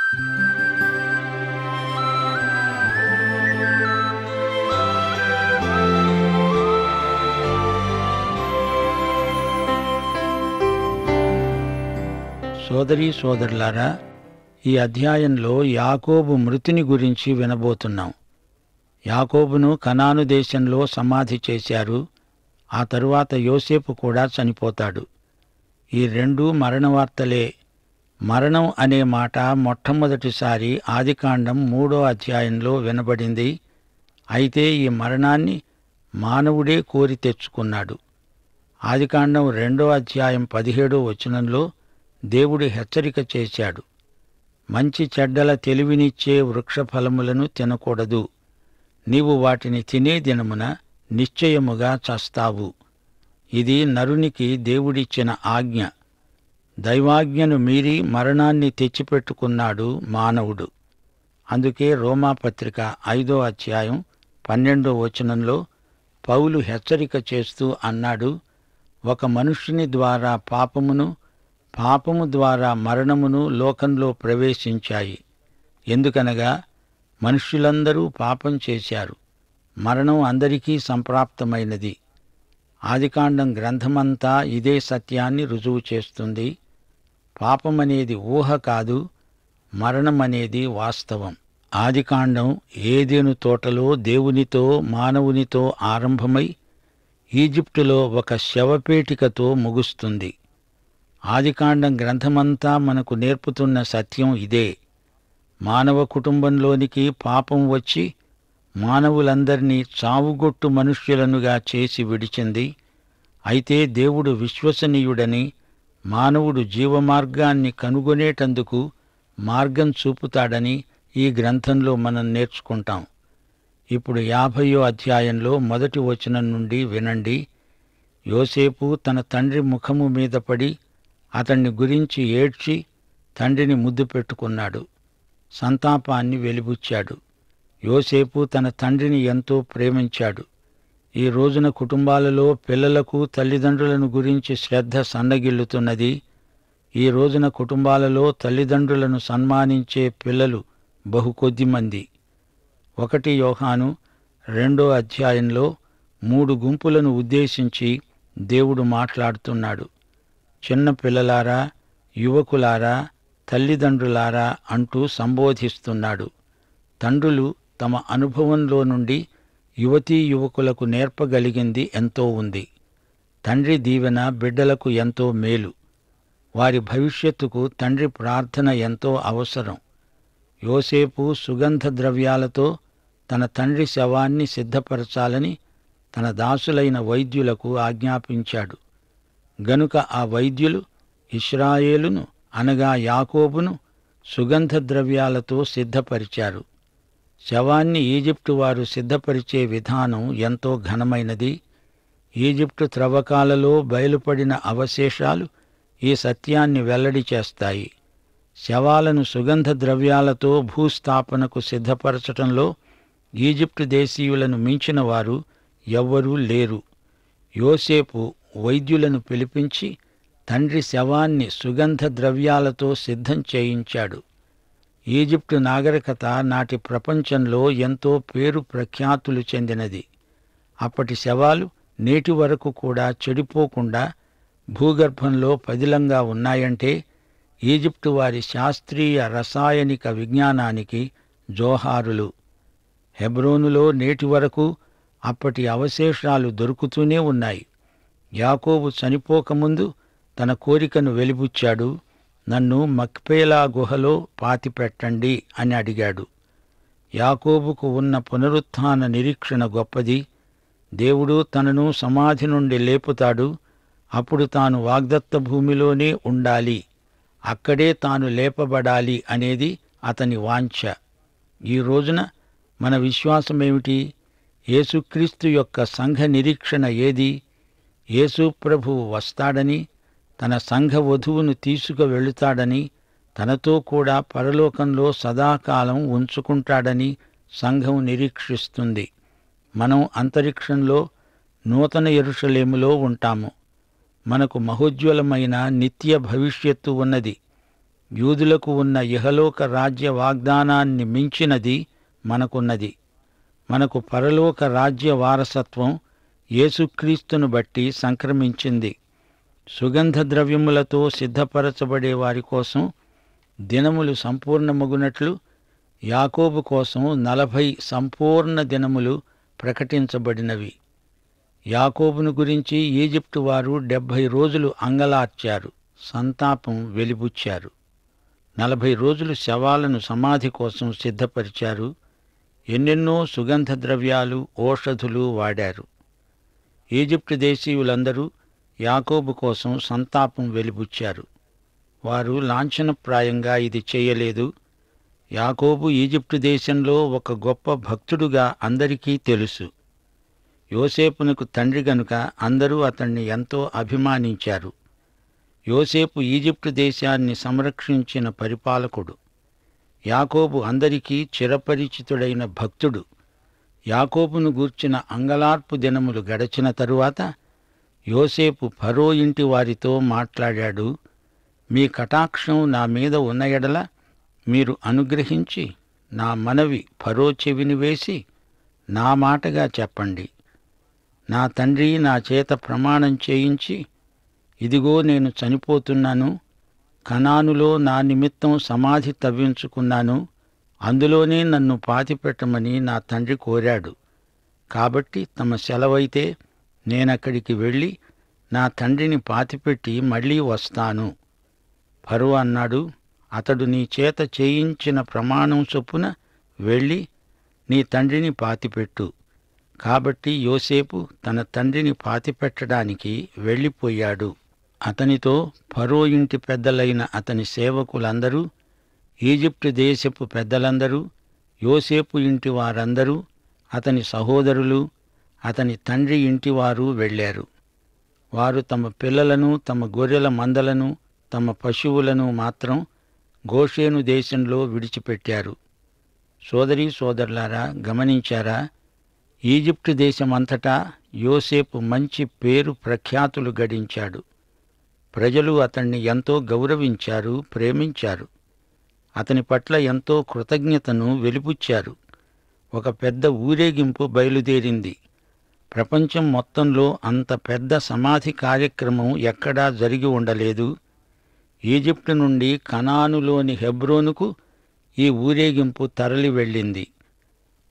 సోదరీ సోదరులారా, ఈ అధ్యాయంలో యాకోబు మృతిని గురించి వినబోతున్నాం. యాకోబును కనాను దేశంలో సమాధి చేశారు. ఆ తరువాత యోసేపు కూడా చనిపోతాడు. ఈ రెండూ మరణవార్తలే. మరణం అనే మాట మొట్టమొదటిసారి ఆదికాండం 3వ అధ్యాయంలో వినబడింది. అయితే ఈ మరణాన్ని మానవుడే కోరి తెచ్చుకున్నాడు. ఆదికాండం 2వ అధ్యాయం 17వ వచనంలో దేవుడు హెచ్చరిక చేశాడు. మంచి చెడ్డల తెలివినిచ్చే వృక్షఫలములను తినకూడదు. నీవు వాటిని తినే దినమున నిశ్చయముగా చస్తావు. ఇది నరునికి దేవుడిచ్చిన ఆజ్ఞ. దైవాజ్ఞను మీరి మరణాన్ని తెచ్చిపెట్టుకున్నాడు మానవుడు. అందుకే రోమాపత్రిక 5వ అధ్యాయం 12వ వచనంలో పౌలు హెచ్చరిక చేస్తూ అన్నాడు, ఒక మనుష్యుని ద్వారా పాపము ద్వారా మరణమును లోకంలో ప్రవేశించాయి. ఎందుకనగా మనుష్యులందరూ పాపం చేశారు. మరణం అందరికీ సంప్రాప్తమైనది. ఆదికాండం గ్రంథమంతా ఇదే సత్యాన్ని రుజువు చేస్తుంది. పాపమనేది ఊహ కాదు, మరణమనేది వాస్తవం. ఆదికాండం ఏదెను తోటలో దేవునితో మానవునితో ఆరంభమై ఈజిప్టులో ఒక శవపేటికతో ముగుస్తుంది. ఆదికాండం గ్రంథమంతా మనకు నేర్పుతున్న సత్యం ఇదే. మానవ కుటుంబంలోనికి పాపం వచ్చి మానవులందరినీ చావుగొట్టు మనుష్యులనుగా చేసి విడిచింది. అయితే దేవుడు విశ్వసనీయుడని, మానవుడు జీవమార్గాన్ని కనుగొనేటందుకు మార్గం చూపుతాడని ఈ గ్రంథంలో మనం నేర్చుకుంటాం. ఇప్పుడు 50వ అధ్యాయంలో 1వ వచనం నుండి వినండి. యోసేపు తన తండ్రి ముఖము మీద పడి అతన్ని గురించి ఏడ్చి తండ్రిని ముద్దు పెట్టుకున్నాడు. సంతాపాన్ని వెలిబుచ్చాడు. యోసేపు తన తండ్రిని ఎంతో ప్రేమించాడు. ఈ రోజున కుటుంబాలలో పిల్లలకు తల్లిదండ్రులను గురించి శ్రద్ధ సన్నగిల్లుతున్నది. ఈ రోజున కుటుంబాలలో తల్లిదండ్రులను సన్మానించే పిల్లలు బహు కొద్దిమంది. 1 యోహాను 2వ అధ్యాయంలో 3 గుంపులను ఉద్దేశించి దేవుడు మాట్లాడుతున్నాడు. చిన్న పిల్లలారా, యువకులారా, తల్లిదండ్రులారా అంటూ సంబోధిస్తున్నాడు. తండ్రులు తమ అనుభవంలో నుండి యువతీ యువకులకు నేర్పగలిగింది ఎంతో ఉంది. తండ్రి దీవెన బిడ్డలకు ఎంతో మేలు. వారి భవిష్యత్తుకు తండ్రి ప్రార్థన ఎంతో అవసరం. యోసేపు సుగంధ ద్రవ్యాలతో తన తండ్రి శవాన్ని సిద్ధపరచాలని తన దాసులైన వైద్యులకు ఆజ్ఞాపించాడు. గనుక ఆ వైద్యులు ఇశ్రాయేలును అనగా యాకోబును సుగంధ ద్రవ్యాలతో సిద్ధపరిచారు. శవాన్ని ఈజిప్టు వారు సిద్ధపరిచే విధానం ఎంతో ఘనమైనది. ఈజిప్టు త్రవ్వకాలలో బయలుపడిన అవశేషాలు ఈ సత్యాన్ని వెల్లడి చేస్తాయి. శవాలను సుగంధ ద్రవ్యాలతో భూస్థాపనకు సిద్ధపరచటంలో ఈజిప్టు దేశీయులను మించిన వారు ఎవ్వరూ లేరు. యోసేపు వైద్యులను పిలిపించి తండ్రి శవాన్ని సుగంధ ద్రవ్యాలతో సిద్ధం చేయించాడు. ఈజిప్టు నాగరికత నాటి ప్రపంచంలో ఎంతో పేరు ప్రఖ్యాతులు చెందినది. అప్పటి శవాలు నేటి వరకు కూడా చెడిపోకుండా భూగర్భంలో పదిలంగా ఉన్నాయంటే ఈజిప్టు వారి శాస్త్రీయ రసాయనిక విజ్ఞానానికి జోహారులు. హెబ్రోనులో నేటి వరకు అప్పటి అవశేషాలు దొరుకుతూనే ఉన్నాయి. యాకోబు చనిపోకముందు తన కోరికను వెలిబుచ్చాడు. నన్ను మక్పేలా గుహలో పాతిపెట్టండి అని అడిగాడు. యాకోబుకు ఉన్న పునరుత్థాన నిరీక్షణ గొప్పది. దేవుడు తనను సమాధి నుండి లేపుతాడు. అప్పుడు తాను వాగ్దత్త భూమిలోనే ఉండాలి, అక్కడే తాను లేపబడాలి అనేది అతని వాంఛ. ఈ రోజున మన విశ్వాసమేమిటి? యేసుక్రీస్తు యొక్క సంఘ నిరీక్షణ ఏది? యేసు ప్రభువు వస్తాడని, తన సంఘ వధువును తీసుకువెళుతాడని, తనతో కూడా పరలోకంలో సదాకాలం ఉంచుకుంటాడని సంఘం నిరీక్షిస్తుంది. మనం అంతరిక్షంలో నూతన యెరూషలేములో ఉంటాము. మనకు మహోజ్వలమైన నిత్య భవిష్యత్తు ఉన్నది. యూదులకు ఉన్న ఇహలోక రాజ్య వాగ్దానాన్ని మించినది మనకున్నది. మనకు పరలోక రాజ్య వారసత్వం యేసుక్రీస్తును బట్టి సంక్రమించింది. సుగంధ ద్రవ్యములతో సిద్ధపరచబడే వారి కోసం దినములు సంపూర్ణమగునట్లు యాకోబు కోసం 40 సంపూర్ణ దినములు ప్రకటించబడినవి. యాకోబును గురించి ఈజిప్టు వారు 70 రోజులు అంగలార్చారు, సంతాపం వెలిబుచ్చారు. 40 రోజులు శవాలను సమాధి కోసం సిద్ధపరిచారు. ఎన్నెన్నో సుగంధ ద్రవ్యాలు, ఓషధులు వాడారు. ఈజిప్టు దేశీయులందరూ యాకోబు కోసం సంతాపం వెలిబుచ్చారు. వారు లాంఛనప్రాయంగా ఇది చేయలేదు. యాకోబు ఈజిప్టు దేశంలో ఒక గొప్ప భక్తుడుగా అందరికీ తెలుసు. యోసేపునకు తండ్రి గనుక అందరూ అతణ్ణి ఎంతో అభిమానించారు. యోసేపు ఈజిప్టు దేశాన్ని సంరక్షించిన పరిపాలకుడు. యాకోబు అందరికీ చిరపరిచితుడైన భక్తుడు. యాకోబును గూర్చిన అంగలార్పు దినములు గడచిన తరువాత యోసేపు ఫరో ఇంటి వారితో మాట్లాడాడు. మీ కటాక్షం నా మీద ఉన్న ఎడల మీరు అనుగ్రహించి నా మనవి ఫరో చెవిని వేసి నా మాటగా చెప్పండి. నా తండ్రి నా చేత ప్రమాణం చేయించి, ఇదిగో నేను చనిపోతున్నాను, కనానులో నా నిమిత్తం సమాధి తవ్వించుకున్నాను, అందులోనే నన్ను పాతిపెట్టమని నా తండ్రి కోరాడు. కాబట్టి తమ సెలవైతే నేనక్కడికి వెళ్ళి నా తండ్రిని పాతిపెట్టి మళ్ళీ వస్తాను. ఫరో అన్నాడు, అతడు నీ చేత చేయించిన ప్రమాణం చొప్పున వెళ్ళి నీ తండ్రిని పాతిపెట్టు. కాబట్టి యోసేపు తన తండ్రిని పాతిపెట్టడానికి వెళ్ళిపోయాడు. అతనితో ఫరో ఇంటి పెద్దలైన అతని సేవకులందరూ, ఈజిప్టు దేశపు పెద్దలందరూ, యోసేపు ఇంటి వారందరూ, అతని సహోదరులు, అతని తండ్రి ఇంటివారు వెళ్ళారు. వారు తమ పిల్లలను, తమ గొర్రెల మందలను, తమ పశువులను మాత్రం గోషేను దేశంలో విడిచిపెట్టారు. సోదరీ సోదరులారా, గమనించారా? ఈజిప్టు దేశమంతటా యోసేపు మంచి పేరు ప్రఖ్యాతులు గడించాడు. ప్రజలు అతణ్ణి ఎంతో గౌరవించారు, ప్రేమించారు. అతని పట్ల ఎంతో కృతజ్ఞతను వెలిబుచ్చారు. ఒక పెద్ద ఊరేగింపు బయలుదేరింది. ప్రపంచం మొత్తంలో అంత పెద్ద సమాధి కార్యక్రమం ఎక్కడా జరిగి ఉండలేదు. ఈజిప్టు నుండి కనానులోని హెబ్రోనుకు ఈ ఊరేగింపు తరలి వెళ్ళింది.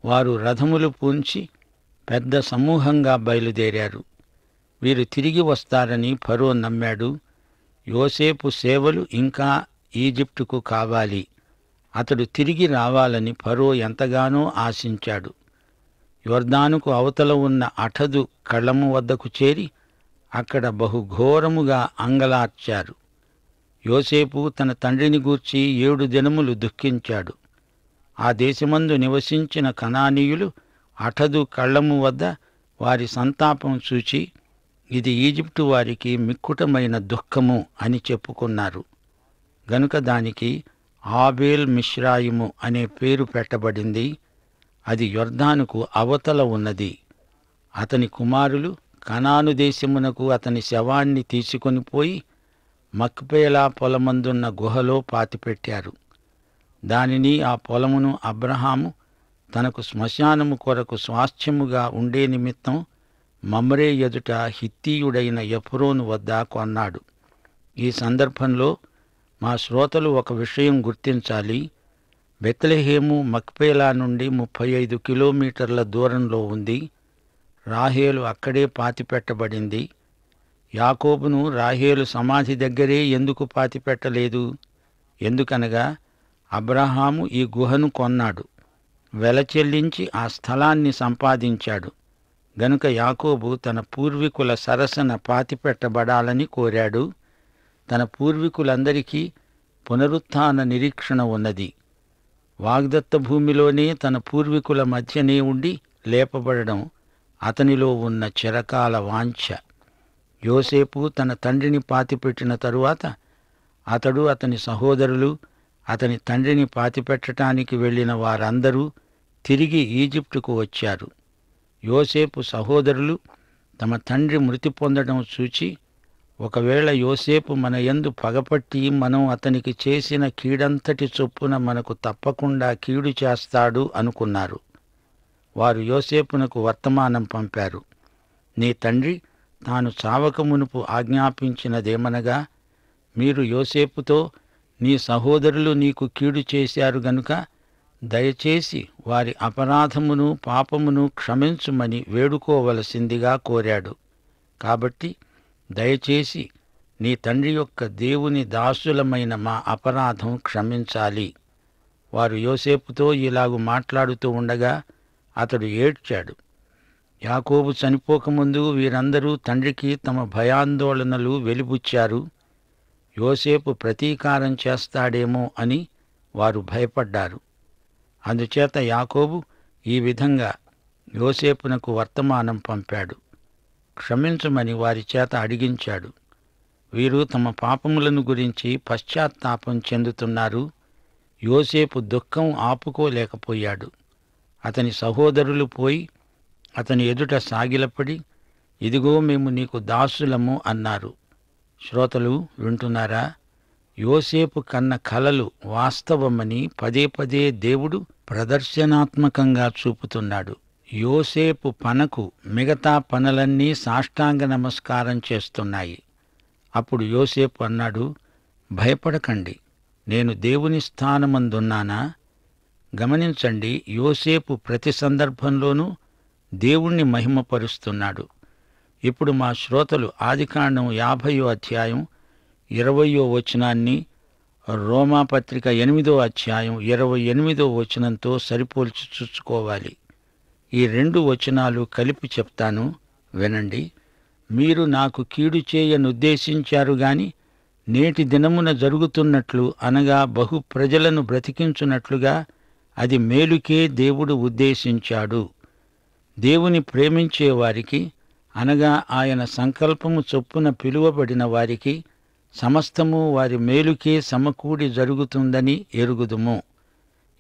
వారు రథములు పూంచి పెద్ద సమూహంగా బయలుదేరారు. వీరు తిరిగి వస్తారని ఫరో నమ్మాడు. యోసేపు సేవలు ఇంకా ఈజిప్టుకు కావాలి. అతడు తిరిగి రావాలని ఫరో ఎంతగానో ఆశించాడు. యొర్దానుకు అవతల ఉన్న అఠదు కళ్ళము వద్దకు చేరి అక్కడ బహుఘోరముగా అంగలార్చారు. యోసేపు తన తండ్రిని గూర్చి 7 దినములు దుఃఖించాడు. ఆ దేశమందు నివసించిన కనానీయులు అఠదు కళ్ళము వద్ద వారి సంతాపం చూచి, ఇది ఈజిప్టు వారికి మిక్కుటమైన దుఃఖము అని చెప్పుకున్నారు. గనుక దానికి ఆబేల్ మిశ్రాయిము అనే పేరు పెట్టబడింది. అది యొర్దానుకు అవతల ఉన్నది. అతని కుమారులు కనాను దేశమునకు అతని శవాన్ని తీసుకొని పోయి మక్పేలా పొలమందున్న గుహలో పాతిపెట్టారు. దానిని, ఆ పొలమును అబ్రహాము తనకు శ్మశానము కొరకు స్వాస్థ్యముగా ఉండే నిమిత్తం మమ్రే ఎదుట హిత్తీయుడైన ఎఫ్రోను వద్ద కొన్నాడు. ఈ సందర్భంలో మా శ్రోతలు ఒక విషయం గుర్తించాలి. బెత్లెహేము మక్పేలా నుండి 35 కిలోమీటర్ల దూరంలో ఉంది. రాహేలు అక్కడే పాతిపెట్టబడింది. యాకోబును రాహేలు సమాధి దగ్గరే ఎందుకు పాతిపెట్టలేదు? ఎందుకనగా అబ్రహాము ఈ గుహను కొన్నాడు, వెల చెల్లించి ఆ స్థలాన్ని సంపాదించాడు. గనుక యాకోబు తన పూర్వీకుల సరసన పాతిపెట్టబడాలని కోరాడు. తన పూర్వీకులందరికీ పునరుత్థాన నిరీక్షణ ఉన్నది. వాగ్దత్త భూమిలోనే తన పూర్వీకుల మధ్యనే ఉండి లేపబడడం అతనిలో ఉన్న చిరకాల వాంఛ. యోసేపు తన తండ్రిని పాతిపెట్టిన తరువాత అతడు, అతని సహోదరులు, అతని తండ్రిని పాతిపెట్టడానికి వెళ్ళిన వారందరూ తిరిగి ఈజిప్టుకు వచ్చారు. యోసేపు సహోదరులు తమ తండ్రి మృతి పొందడం చూచి ఒకవేళ యోసేపు మన యందు పగపట్టి మనం అతనికి చేసిన కీడంతటి చొప్పున మనకు తప్పకుండా కీడు చేస్తాడు అనుకున్నారు. వారు యోసేపునకు వర్తమానం పంపారు. నీ తండ్రి తాను చావక మునుపు ఆజ్ఞాపించినదేమనగా, మీరు యోసేపుతో, నీ సహోదరులు నీకు కీడు చేశారు గనుక దయచేసి వారి అపరాధమును పాపమును క్షమించుమని వేడుకోవలసిందిగా కోరాడు. కాబట్టి దయచేసి నీ తండ్రి యొక్క దేవుని దాసులమైన మా అపరాధం క్షమించాలి. వారు యోసేపుతో ఇలాగు మాట్లాడుతూ ఉండగా అతడు ఏడ్చాడు. యాకోబు చనిపోకముందు వీరందరూ తండ్రికి తమ భయాందోళనలు వెలిబుచ్చారు. యోసేపు ప్రతీకారం చేస్తాడేమో అని వారు భయపడ్డారు. అందుచేత యాకోబు ఈ విధంగా యోసేపునకు వర్తమానం పంపాడు. క్షమించమని వారి చేత అడిగించాడు. వీరు తమ పాపములను గురించి పశ్చాత్తాపం చెందుతున్నారు. యోసేపు దుఃఖం ఆపుకోలేకపోయాడు. అతని సహోదరులు పోయి అతని ఎదుట సాగిలపడి, ఇదిగో మేము నీకు దాసులము అన్నారు. శ్రోతలు వింటున్నారా? యోసేపు కన్న కలలు వాస్తవమని పదే పదే దేవుడు ప్రదర్శనాత్మకంగా చూపుతున్నాడు. యోసేపు పనకు మిగతా పనులన్నీ సాష్టాంగ నమస్కారం చేస్తున్నాయి. అప్పుడు యోసేపు అన్నాడు, భయపడకండి, నేను దేవుని స్థానమందున్నానా? గమనించండి, యోసేపు ప్రతి సందర్భంలోనూ దేవుణ్ణి మహిమపరుస్తున్నాడు. ఇప్పుడు మా శ్రోతలు ఆదికాండం 50వ అధ్యాయం 20వ వచనాన్ని రోమాపత్రిక 8వ అధ్యాయం 28వ వచనంతో సరిపోల్చి చూసుకోవాలి. ఈ 2 వచనాలు కలిపి చెప్తాను, వినండి. మీరు నాకు కీడు చేయనుద్దేశించారు గాని నేటి దినమున జరుగుతున్నట్లు, అనగా బహు ప్రజలను బ్రతికించున్నట్లుగా అది మేలుకే దేవుడు ఉద్దేశించాడు. దేవుని ప్రేమించే వారికి, అనగా ఆయన సంకల్పము చొప్పున పిలువబడిన వారికి సమస్తము వారి మేలుకే సమకూడి జరుగుతుందని ఎరుగుదుము.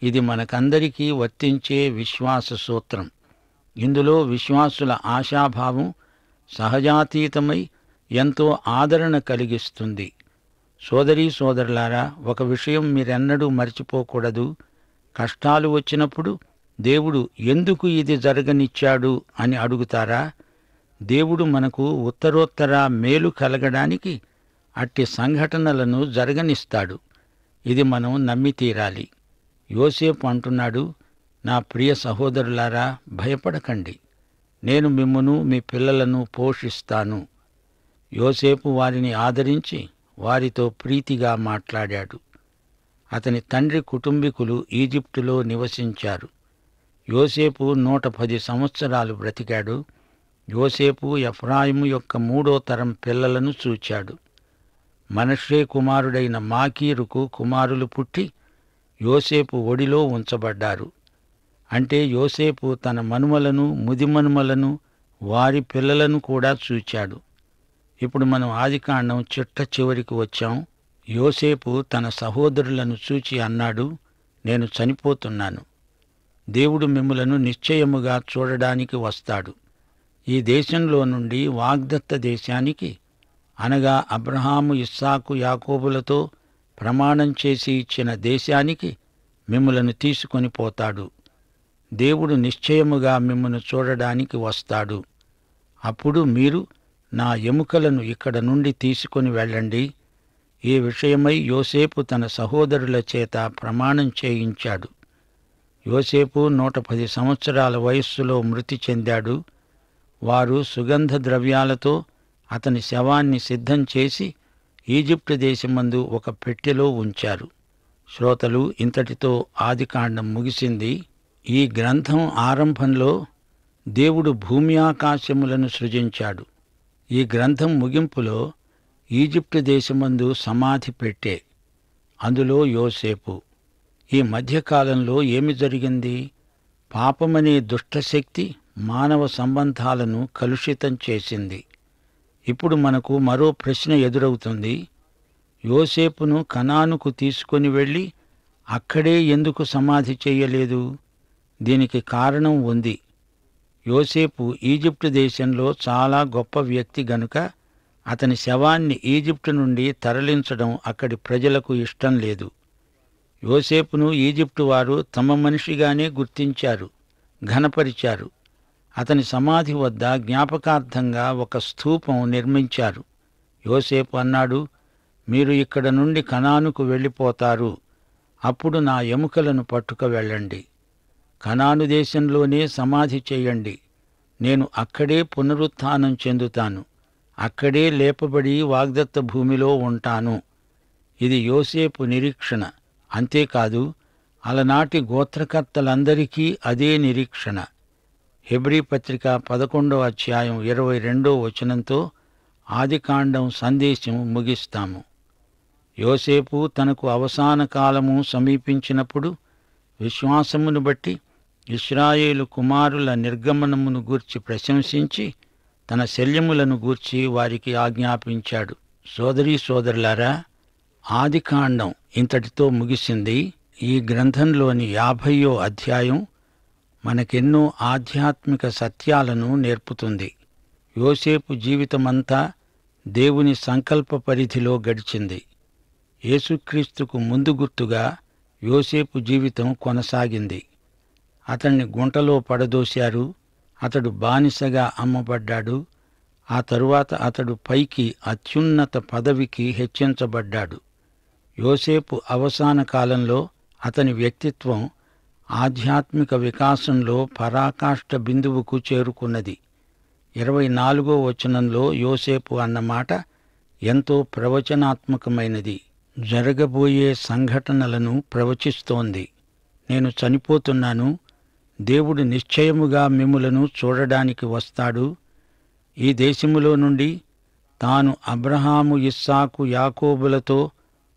ఇది మనకందరికీ వర్తించే విశ్వాస సూత్రం. ఇందులో విశ్వాసుల ఆశాభావం సహజాతీతమై ఎంతో ఆదరణ కలిగిస్తుంది. సోదరీ సోదరులారా, ఒక విషయం మీరెన్నడూ మర్చిపోకూడదు. కష్టాలు వచ్చినప్పుడు దేవుడు ఎందుకు ఇది జరగనిచ్చాడు అని అడుగుతారా? దేవుడు మనకు ఉత్తరోత్తర మేలు కలగడానికి అట్టి సంఘటనలను జరగనిస్తాడు. ఇది మనం నమ్మి తీరాలి. యోసేపు అంటున్నాడు, నా ప్రియ సహోదరులారా, భయపడకండి, నేను మిమ్మును మీ పిల్లలను పోషిస్తాను. యోసేపు వారిని ఆదరించి వారితో ప్రీతిగా మాట్లాడాడు. అతని తండ్రి కుటుంబీకులు ఈజిప్టులో నివసించారు. యోసేపు 110 సంవత్సరాలు బ్రతికాడు. యోసేపు ఎఫ్రాయిము యొక్క 3వ తరం పిల్లలను చూచాడు. మనష్షే కుమారుడైన మాకీరుకు కుమారులు పుట్టి యోసేపు ఒడిలో ఉంచబడ్డారు. అంటే యోసేపు తన మనుమలను, ముదిమనుమలను, వారి పిల్లలను కూడా చూచాడు. ఇప్పుడు మనం ఆదికాండం చిట్ట చివరికి వచ్చాం. యోసేపు తన సహోదరులను చూచి అన్నాడు, నేను చనిపోతున్నాను. దేవుడు మిమ్ములను నిశ్చయముగా చూడడానికి వస్తాడు. ఈ దేశంలో నుండి వాగ్దత్త దేశానికి, అనగా అబ్రహాము, ఇస్సాకు, యాకోబులతో ప్రమాణం చేసి ఇచ్చిన దేశానికి మిమ్ములను తీసుకొని పోతాడు. దేవుడు నిశ్చయముగా మిమ్మును చూడడానికి వస్తాడు. అప్పుడు మీరు నా ఎముకలను ఇక్కడ నుండి తీసుకొని వెళ్ళండి. ఈ విషయమై యోసేపు తన సహోదరుల చేత ప్రమాణం చేయించాడు. యోసేపు 110 సంవత్సరాల వయస్సులో మృతి చెందాడు. వారు సుగంధ ద్రవ్యాలతో అతని శవాన్ని సిద్ధం చేసి ఈజిప్టు దేశమందు ఒక పెట్టెలో ఉంచారు. శ్రోతలు, ఇంతటితో ఆదికాండం ముగిసింది. ఈ గ్రంథం ఆరంభంలో దేవుడు భూమి ఆకాశములను సృజించాడు. ఈ గ్రంథం ముగింపులో ఈజిప్టు దేశమందు సమాధి పెట్టె, అందులో యోసేపు. ఈ మధ్యకాలంలో ఏమి జరిగింది? పాపమనే దుష్టశక్తి మానవ సంబంధాలను కలుషితం చేసింది. ఇప్పుడు మనకు మరో ప్రశ్న ఎదురవుతుంది. యోసేపును కనానుకు తీసుకొని వెళ్ళి అక్కడే ఎందుకు సమాధి చేయలేదు? దీనికి కారణం ఉంది. యోసేపు ఈజిప్టు దేశంలో చాలా గొప్ప వ్యక్తి గనుక అతని శవాన్ని ఈజిప్టు నుండి తరలించడం అక్కడి ప్రజలకు ఇష్టం లేదు. యోసేపును ఈజిప్టు వారు తమ మనిషిగానే గుర్తించారు, ఘనపరిచారు. అతని సమాధి వద్ద జ్ఞాపకార్థంగా ఒక స్తూపం నిర్మించారు. యోసేపు అన్నాడు, మీరు ఇక్కడ నుండి కనానుకు వెళ్ళిపోతారు, అప్పుడు నా ఎముకలను పట్టుక వెళ్ళండి. కనాను దేశంలోనే సమాధి చేయండి. నేను అక్కడే పునరుత్థానం చెందుతాను, అక్కడే లేపబడి వాగ్దత్త భూమిలో ఉంటాను. ఇది యోసేపు నిరీక్షణ. అంతేకాదు, అలనాటి గోత్రకర్తలందరికీ అదే నిరీక్షణ. హెబ్రీ పత్రిక 11వ అధ్యాయం 22వ వచనంతో ఆదికాండం సందేశం ముగిస్తాము. యోసేపు తనకు అవసాన కాలము సమీపించినప్పుడు విశ్వాసమును బట్టి ఇశ్రాయేలు కుమారుల నిర్గమనమును గూర్చి ప్రశంసించి తన శల్యములను గూర్చి వారికి ఆజ్ఞాపించాడు. సోదరీ సోదరులారా, ఆదికాండం ఇంతటితో ముగిసింది. ఈ గ్రంథంలోని 50వ అధ్యాయం మనకెన్నో ఆధ్యాత్మిక సత్యాలను నేర్పుతుంది. యోసేపు జీవితమంతా దేవుని సంకల్ప పరిధిలో గడిచింది. యేసుక్రీస్తుకు ముందు గుర్తుగా యోసేపు జీవితం కొనసాగింది. అతన్ని గుంటలో పడదోశారు. అతడు బానిసగా అమ్మబడ్డాడు. ఆ తరువాత అతడు పైకి అత్యున్నత పదవికి హెచ్చించబడ్డాడు. యోసేపు అవసాన కాలంలో అతని వ్యక్తిత్వం ఆధ్యాత్మిక వికాసంలో పరాకాష్ఠ బిందువుకు చేరుకున్నది. 24వ వచనంలో యోసేపు అన్నమాట ఎంతో ప్రవచనాత్మకమైనది. జరగబోయే సంఘటనలను ప్రవచిస్తోంది. నేను చనిపోతున్నాను, దేవుడు నిశ్చయముగా మిమ్ములను చూడడానికి వస్తాడు. ఈ దేశములో నుండి తాను అబ్రహాము, ఇస్సాకు, యాకోబులతో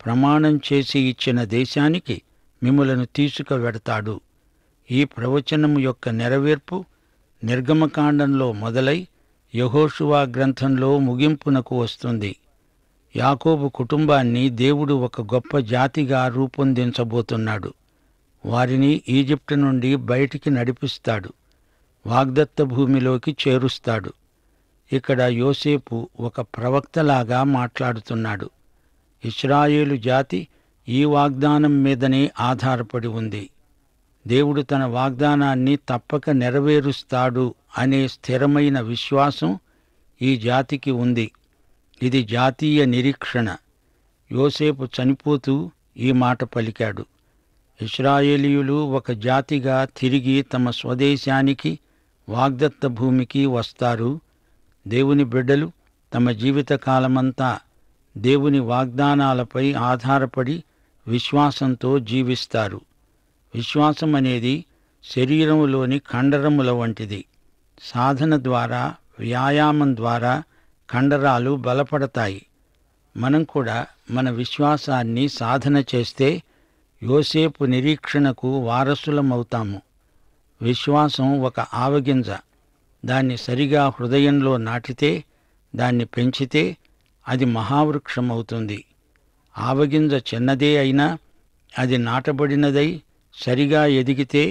ప్రమాణం చేసి ఇచ్చిన దేశానికి మిమ్ములను తీసుకువెడతాడు. ఈ ప్రవచనము యొక్క నెరవేర్పు నిర్గమకాండంలో మొదలై యెహోషువ గ్రంథంలో ముగింపునకు వస్తుంది. యాకోబు కుటుంబాన్ని దేవుడు ఒక గొప్ప జాతిగా రూపొందించబోతున్నాడు. వారిని ఈజిప్టు నుండి బయటికి నడిపిస్తాడు, వాగ్దత్త భూమిలోకి చేరుస్తాడు. ఇక్కడ యోసేపు ఒక ప్రవక్తలాగా మాట్లాడుతున్నాడు. ఇశ్రాయేలు జాతి ఈ వాగ్దానం మీదనే ఆధారపడి ఉంది. దేవుడు తన వాగ్దానాన్ని తప్పక నెరవేరుస్తాడు అనే స్థిరమైన విశ్వాసం ఈ జాతికి ఉంది. ఇది జాతీయ నిరీక్షణ. యోసేపు చనిపోతూ ఈ మాట పలికాడు. ఇశ్రాయేలీయులు ఒక జాతిగా తిరిగి తమ స్వదేశానికి, వాగ్దత్త భూమికి వస్తారు. దేవుని బిడ్డలు తమ జీవితకాలమంతా దేవుని వాగ్దానాలపై ఆధారపడి విశ్వాసంతో జీవిస్తారు. విశ్వాసం అనేది శరీరంలోని కండరముల వంటిది. సాధన ద్వారా, వ్యాయామం ద్వారా కండరాలు బలపడతాయి. మనం కూడా మన విశ్వాసాన్ని సాధన చేస్తే యోసేపు నిరీక్షణకు వారసులమవుతాము. విశ్వాసం ఒక ఆవగింజ. దాన్ని సరిగా హృదయంలో నాటితే, దాన్ని పెంచితే అది మహావృక్షమవుతుంది. ఆవగింజ చిన్నదే అయినా అది నాటబడినదై సరిగా ఎదిగితే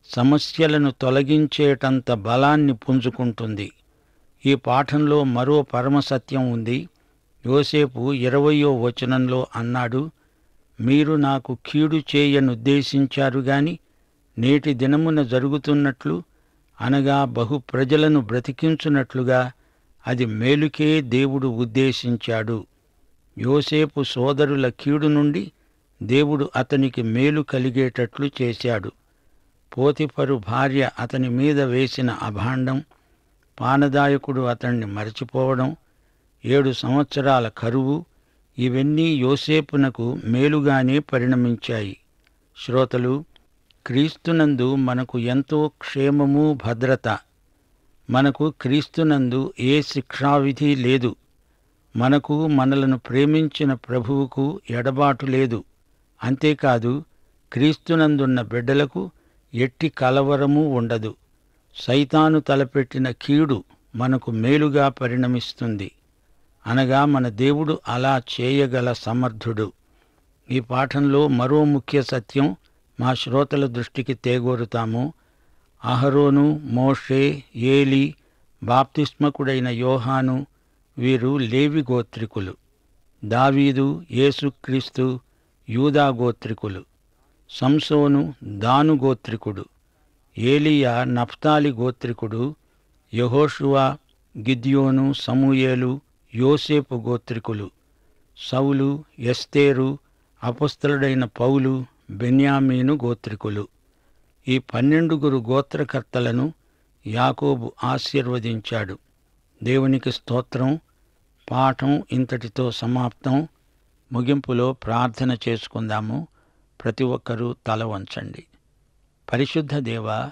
సమస్యలను తొలగించేటంత బలాన్ని పుంజుకుంటుంది. ఈ పాఠంలో మరో పరమసత్యం ఉంది. యోసేపు 20వ వచనంలో అన్నాడు, మీరు నాకు కీడు చేయనుద్దేశించారు గాని నేటి దినమున జరుగుతున్నట్లు, అనగా బహు ప్రజలను బ్రతికించున్నట్లుగా అది మేలుకే దేవుడు ఉద్దేశించాడు. యోసేపు సోదరుల కీడు నుండి దేవుడు అతనికి మేలు కలిగేటట్లు చేశాడు. పోతిఫరు భార్య అతని మీద వేసిన అభాండం, పానదాయకుడు అతన్ని మరచిపోవడం, 7 సంవత్సరాల కరువు, ఇవన్నీ యోసేపునకు మేలుగానే పరిణమించాయి. శ్రోతలు, క్రీస్తునందు మనకు ఎంతో క్షేమము, భద్రత. మనకు క్రీస్తునందు ఏ శిక్షావిధి లేదు. మనకు, మనలను ప్రేమించిన ప్రభువుకు ఎడబాటు లేదు. అంతేకాదు, క్రీస్తునందున్న బిడ్డలకు ఎట్టి కలవరము ఉండదు. సైతాను తలపెట్టిన కీడు మనకు మేలుగా పరిణమిస్తుంది. అనగా మన దేవుడు అలా చేయగల సమర్థుడు. ఈ పాఠంలో మరో ముఖ్య సత్యం మా శ్రోతల దృష్టికి తేగోరుతాము. అహరోను, మోషే, ఏలీ, బాప్తిస్మకుడైన యోహాను, వీరు లేవి గోత్రికులు. దావీదు, యేసుక్రీస్తు యూదా గోత్రికులు. సంసోను దాను గోత్రికుడు. ఏలీయా నఫ్తాలి గోత్రికుడు. యెహోషువ, గిద్యోను, సమూయేలు యోసేపు గోత్రికులు. సౌలు, ఎస్తేరు, అపొస్తలుడైన పౌలు బెన్యామీను గోత్రికులు. ఈ 12 గోత్రకర్తలను యాకోబు ఆశీర్వదించాడు. దేవునికి స్తోత్రం. పాఠం ఇంతటితో సమాప్తం. ముగింపులో ప్రార్థన చేసుకుందాము. ప్రతి ఒక్కరూ తల వంచండి. పరిశుద్ధ దేవా,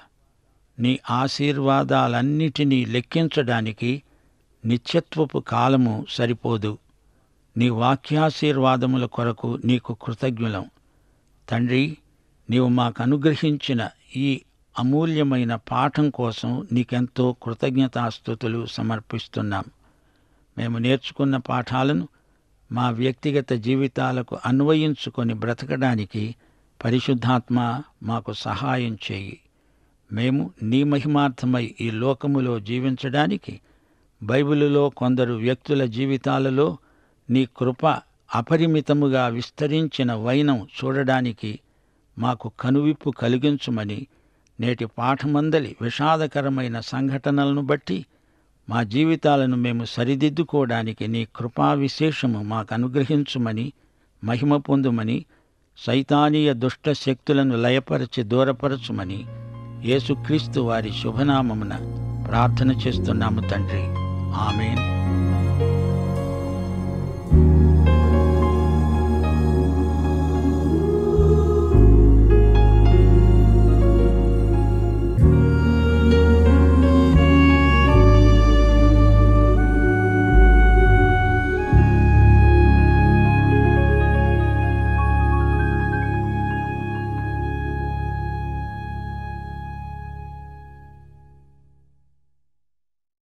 నీ ఆశీర్వాదాలన్నిటినీ లెక్కించడానికి నిత్యత్వపు కాలము సరిపోదు. నీ వాక్యాశీర్వాదముల కొరకు నీకు కృతజ్ఞులం. తండ్రి, నీవు మాకు అనుగ్రహించిన ఈ అమూల్యమైన పాఠం కోసం నీకెంతో కృతజ్ఞతాస్తుతులు సమర్పిస్తున్నాం. మేము నేర్చుకున్న పాఠాలను మా వ్యక్తిగత జీవితాలకు అన్వయించుకొని బ్రతకడానికి పరిశుద్ధాత్మ మాకు సహాయం చేయి. మేము నీ మహిమార్థమై ఈ లోకములో జీవించడానికి బైబిలులో కొందరు వ్యక్తుల జీవితాలలో నీ కృప అపరిమితముగా విస్తరించిన వైనం చూడడానికి మాకు కనువిప్పు కలిగించుమని నేటి పాఠమందలి విషాదకరమైన సంఘటనలను బట్టి మా జీవితాలను మేము సరిదిద్దుకోవడానికి నీ కృపా విశేషము మాకు అనుగ్రహించుమని, మహిమ పొందుమని, సైతానీయ దుష్ట శక్తులను లయపరచి దూరపరచుమని యేసుక్రీస్తు వారి శుభనామమున ప్రార్థన చేస్తున్నాము తండ్రి. ఆమేన్.